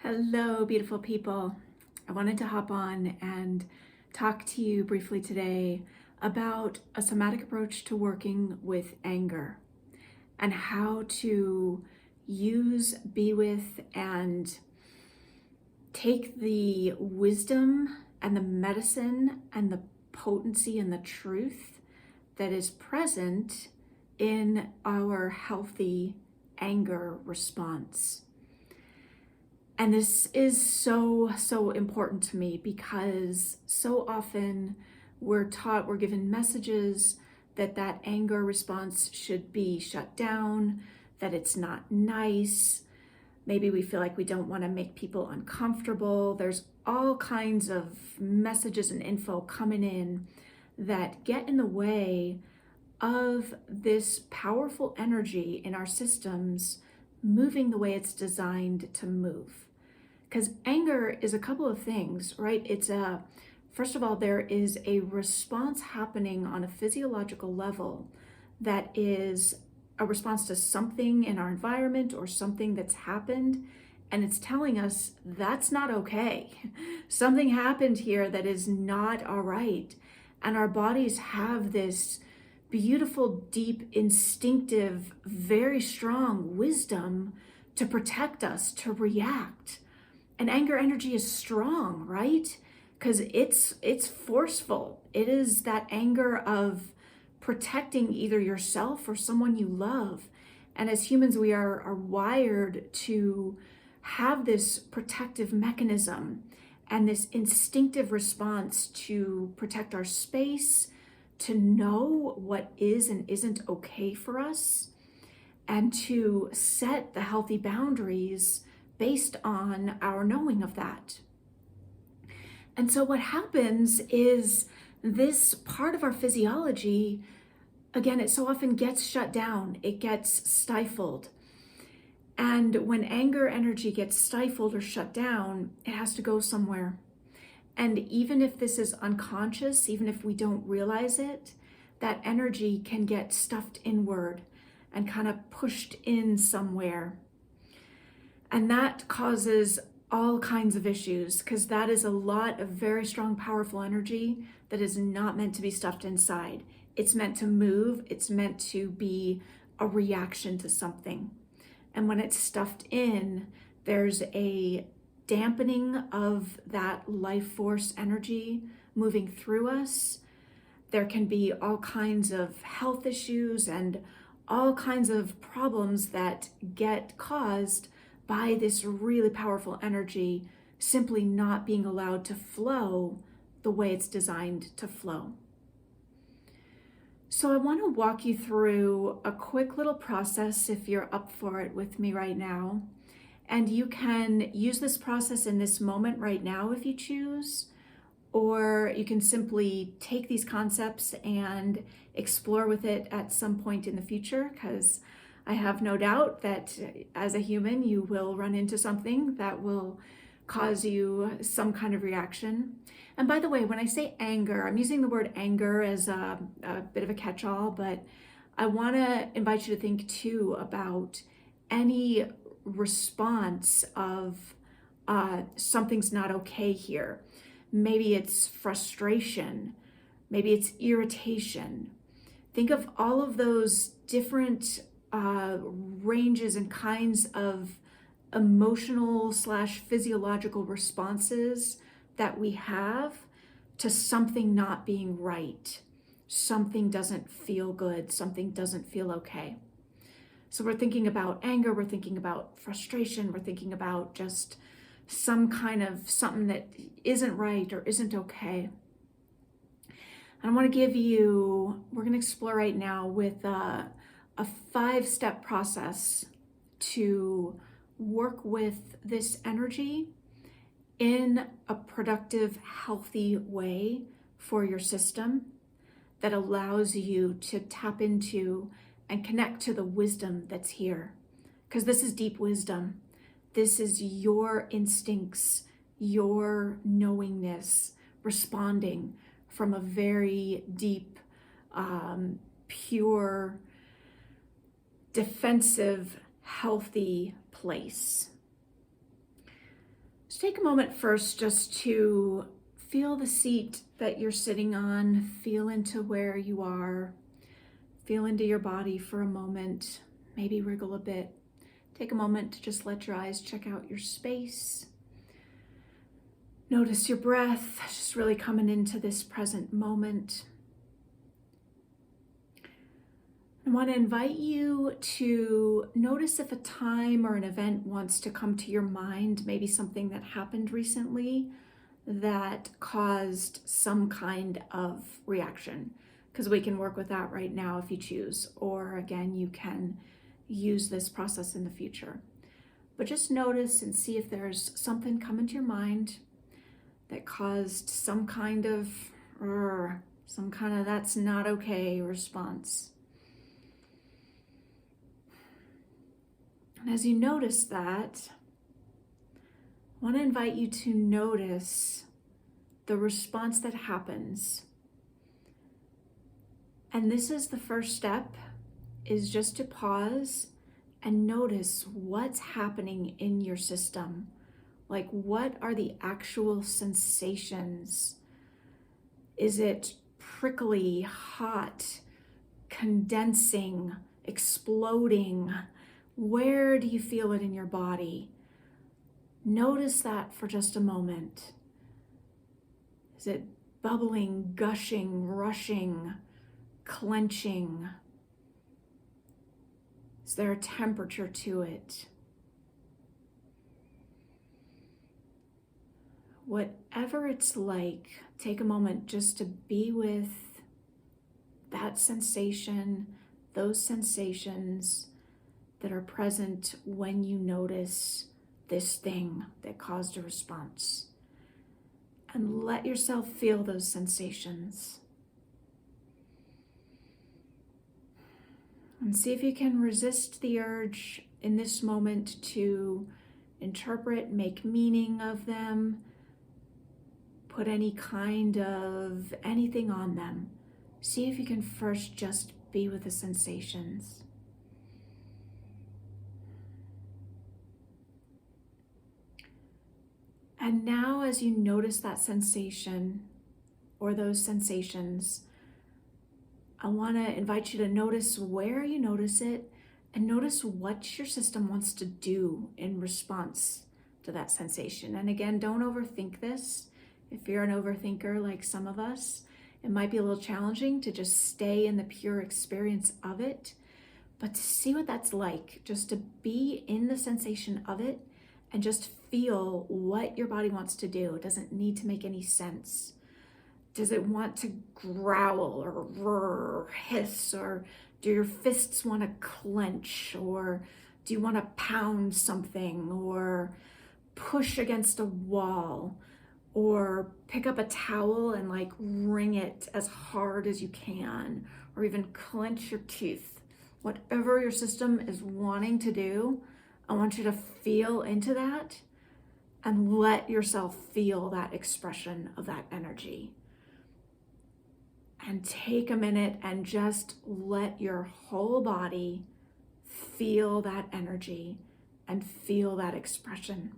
Hello, beautiful people. I wanted to hop on and talk to you briefly today about a somatic approach to working with anger and how to use, be with, and take the wisdom and the medicine and the potency and the truth that is present in our healthy anger response. And this is so important to me because so often we're given messages that anger response should be shut down, that it's not nice. Maybe we feel like we don't want to make people uncomfortable. There's all kinds of messages and info coming in that get in the way of this powerful energy in our systems moving the way it's designed to move. Because anger is a couple of things, right? First of all, there is a response happening on a physiological level that is a response to something in our environment or something that's happened, and it's telling us that's not okay. Something happened here that is not all right. And our bodies have this beautiful, deep, instinctive, very strong wisdom to protect us, to react. And anger energy is strong, right? Because it's forceful. It is that anger of protecting either yourself or someone you love. And as humans, we are wired to have this protective mechanism and this instinctive response to protect our space, to know what is and isn't okay for us, and to set the healthy boundaries based on our knowing of that. And so what happens is this part of our physiology, again, it so often gets shut down, it gets stifled. And when anger energy gets stifled or shut down, it has to go somewhere. And even if this is unconscious, even if we don't realize it, that energy can get stuffed inward and kind of pushed in somewhere. And that causes all kinds of issues because that is a lot of very strong, powerful energy that is not meant to be stuffed inside. It's meant to move. It's meant to be a reaction to something. And when it's stuffed in, there's a dampening of that life force energy moving through us. There can be all kinds of health issues and all kinds of problems that get caused by this really powerful energy simply not being allowed to flow the way it's designed to flow. So I want to walk you through a quick little process if you're up for it with me right now. And you can use this process in this moment right now if you choose, or you can simply take these concepts and explore with it at some point in the future, because I have no doubt that as a human, you will run into something that will cause you some kind of reaction. And by the way, when I say anger, I'm using the word anger as a bit of a catch-all, but I want to invite you to think too about any response of something's not okay here. Maybe it's frustration, maybe it's irritation. Think of all of those different ranges and kinds of emotional / physiological responses that we have to something not being right. Something doesn't feel good, something doesn't feel okay. So we're thinking about anger, we're thinking about frustration, we're thinking about just some kind of something that isn't right or isn't okay. And I want to we're going to explore right now with a 5-step process to work with this energy in a productive, healthy way for your system that allows you to tap into and connect to the wisdom that's here. Because this is deep wisdom. This is your instincts, your knowingness responding from a very deep, pure, defensive, healthy place. So take a moment first just to feel the seat that you're sitting on, feel into where you are, feel into your body for a moment, maybe wriggle a bit. Take a moment to just let your eyes check out your space. Notice your breath, just really coming into this present moment. I want to invite you to notice if a time or an event wants to come to your mind, maybe something that happened recently that caused some kind of reaction, because we can work with that right now if you choose, or again, you can use this process in the future. But just notice and see if there's something coming to your mind that caused some kind of that's not okay response. And as you notice that, I want to invite you to notice the response that happens. And this is the first step, is just to pause and notice what's happening in your system. Like, what are the actual sensations? Is it prickly, hot, condensing, exploding? Where do you feel it in your body? Notice that for just a moment. Is it bubbling, gushing, rushing, clenching? Is there a temperature to it? Whatever it's like, take a moment just to be with that sensation, those sensations that are present when you notice this thing that caused a response. And let yourself feel those sensations. And see if you can resist the urge in this moment to interpret, make meaning of them, put any kind of anything on them. See if you can first just be with the sensations. And now as you notice that sensation or those sensations, I want to invite you to notice where you notice it and notice what your system wants to do in response to that sensation. And again, don't overthink this. If you're an overthinker like some of us, it might be a little challenging to just stay in the pure experience of it, but to see what that's like, just to be in the sensation of it and just feel what your body wants to do. It doesn't need to make any sense. Does it want to growl or roar, hiss, or do your fists want to clench, or do you want to pound something or push against a wall, or pick up a towel and like wring it as hard as you can, or even clench your teeth? Whatever your system is wanting to do, I want you to feel into that and let yourself feel that expression of that energy. And take a minute and just let your whole body feel that energy and feel that expression.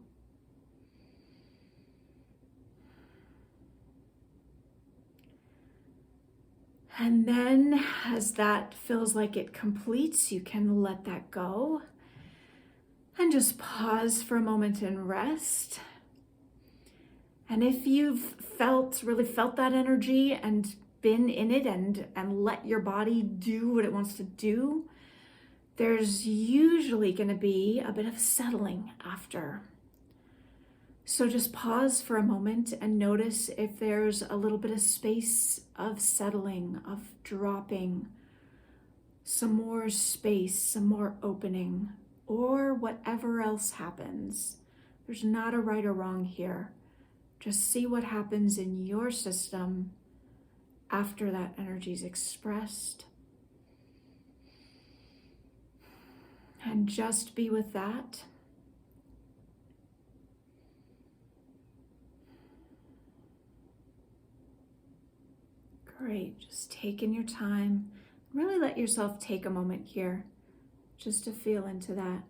And then as that feels like it completes, you can let that go and just pause for a moment and rest. And if you've really felt that energy and been in it and let your body do what it wants to do, there's usually going to be a bit of settling after. So just pause for a moment and notice if there's a little bit of space of settling, of dropping, some more space, some more opening, or whatever else happens. There's not a right or wrong here. Just see what happens in your system after that energy is expressed. And just be with that. Great, just taking your time. Really let yourself take a moment here just to feel into that.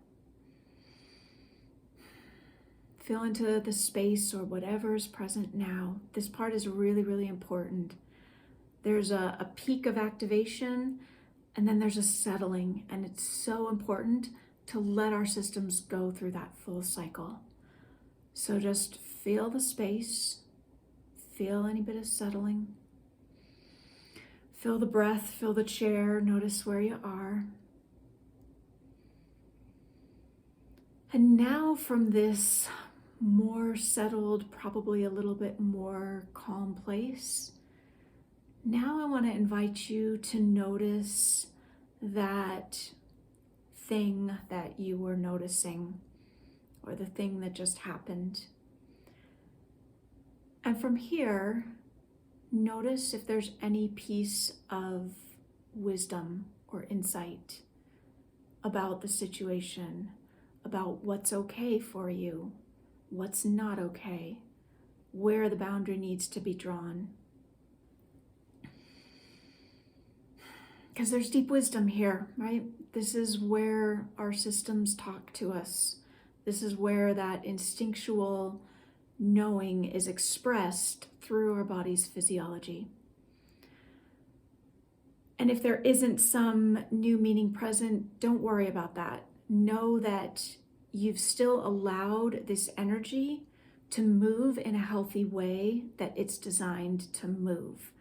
feel into the space or whatever is present now. This part is really, really important. There's a peak of activation, and then there's a settling, and it's so important to let our systems go through that full cycle. So just feel the space, feel any bit of settling. Feel the breath, feel the chair, notice where you are. And now from this more settled, probably a little bit more calm place, now I want to invite you to notice that thing that you were noticing, or the thing that just happened. And from here, notice if there's any piece of wisdom or insight about the situation, about what's okay for you, what's not okay, where the boundary needs to be drawn. Because there's deep wisdom here, right? This is where our systems talk to us. This is where that instinctual knowing is expressed through our body's physiology. And if there isn't some new meaning present, don't worry about that. Know that you've still allowed this energy to move in a healthy way that it's designed to move.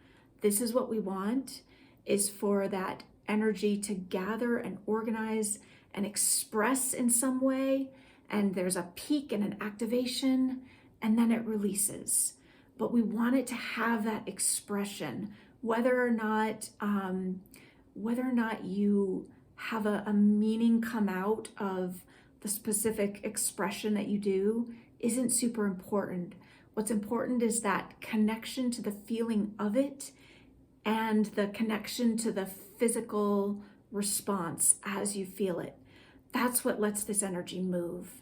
This is what we want, is for that energy to gather and organize and express in some way, and there's a peak and an activation, and then it releases. But we want it to have that expression, whether or not you have a meaning come out of the specific expression that you do isn't super important. What's important is that connection to the feeling of it and the connection to the physical response as you feel it. That's what lets this energy move.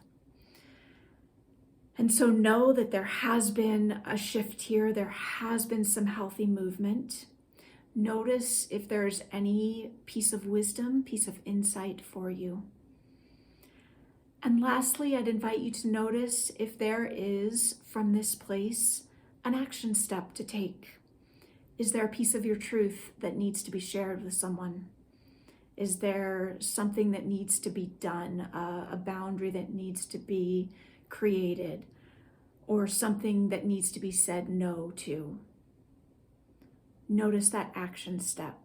And so know that there has been a shift here. There has been some healthy movement. Notice if there's any piece of wisdom, piece of insight for you. And lastly, I'd invite you to notice if there is, from this place, an action step to take. Is there a piece of your truth that needs to be shared with someone? Is there something that needs to be done, a boundary that needs to be created, or something that needs to be said no to? Notice that action step.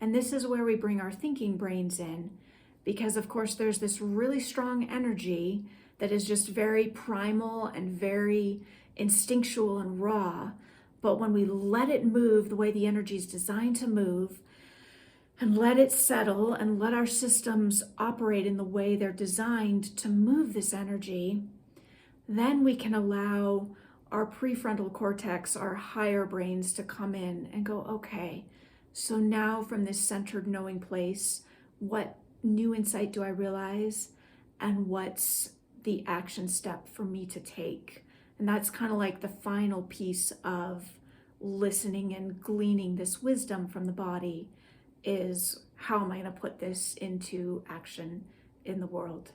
And this is where we bring our thinking brains in, because of course there's this really strong energy that is just very primal and very instinctual and raw. But when we let it move the way the energy is designed to move, and let it settle and let our systems operate in the way they're designed to move this energy, then we can allow our prefrontal cortex, our higher brains, to come in and go, okay, so now from this centered knowing place, what new insight do I realize? And what's the action step for me to take? And that's kind of like the final piece of listening and gleaning this wisdom from the body, is how am I going to put this into action in the world?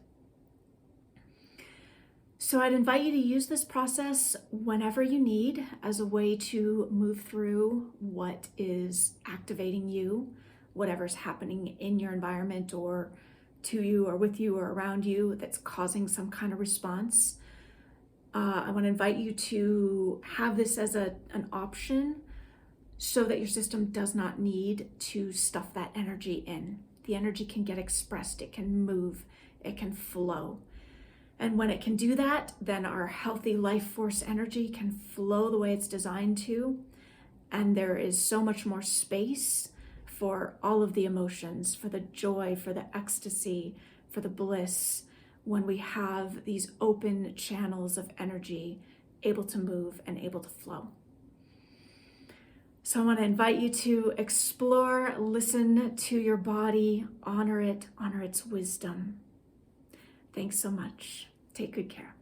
So I'd invite you to use this process whenever you need as a way to move through what is activating you, whatever's happening in your environment or to you or with you or around you that's causing some kind of response. I want to invite you to have this as an option so that your system does not need to stuff that energy in. The energy can get expressed, it can move, it can flow. And when it can do that, then our healthy life force energy can flow the way it's designed to. And there is so much more space for all of the emotions, for the joy, for the ecstasy, for the bliss, when we have these open channels of energy able to move and able to flow. So I want to invite you to explore, listen to your body, honor it, honor its wisdom. Thanks so much. Take good care.